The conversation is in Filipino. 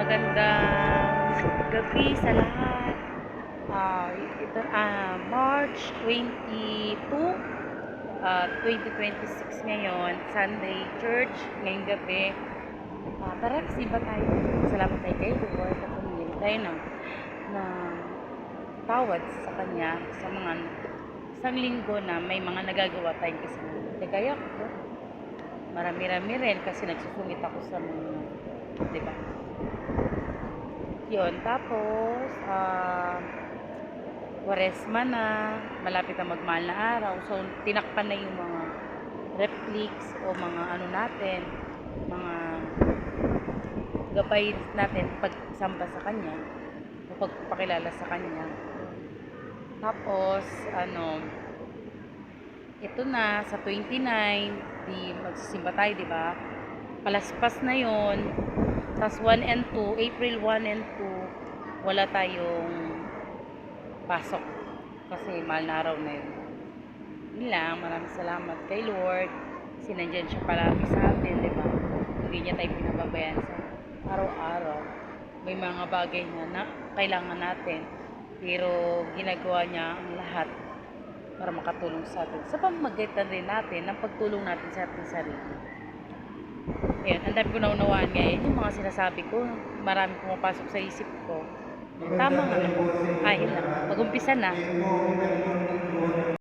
Magandang gabi sa lahat. Ito March 22, 2026 ngayon, Sunday Church, ngayong gabi. Tara, simba tayo. Salamat tayo kay Lord at humingi tayo ng tawad sa Kanya sa mga isang linggo na may mga nagagawa tayong kasalanan. Kaya ko, marami-rami rin kasi nagsusungit ako sa mga, diba? Yun, tapos, Kwaresma na, malapit na magmahal na araw. So, tinakpan na yung mga reflex o mga ano natin, mga gabay natin pagsamba sa Kanya, o pagpapakilala sa Kanya. Tapos, ito na, sa 29, di magsisimba tayo, di ba? Palaspas na yon. Tapos 1 and 2, April 1 and 2, wala tayong pasok kasi mahal na araw na yun. Yun lang, maraming salamat kay Lord kasi nandyan siya palagi sa atin, di ba? Hindi niya tayo pinababayan sa araw-araw. May mga bagay na kailangan natin, pero ginagawa niya ang lahat para makatulong sa atin. Sa pamamagitan din natin ng pagtulong natin sa ating sarili. Ayan, ang dami ko naunawaan ngayon. Yung mga sinasabi ko, marami pumapasok sa isip ko. Tama nga. Ayun lang. Mag-umpisa na.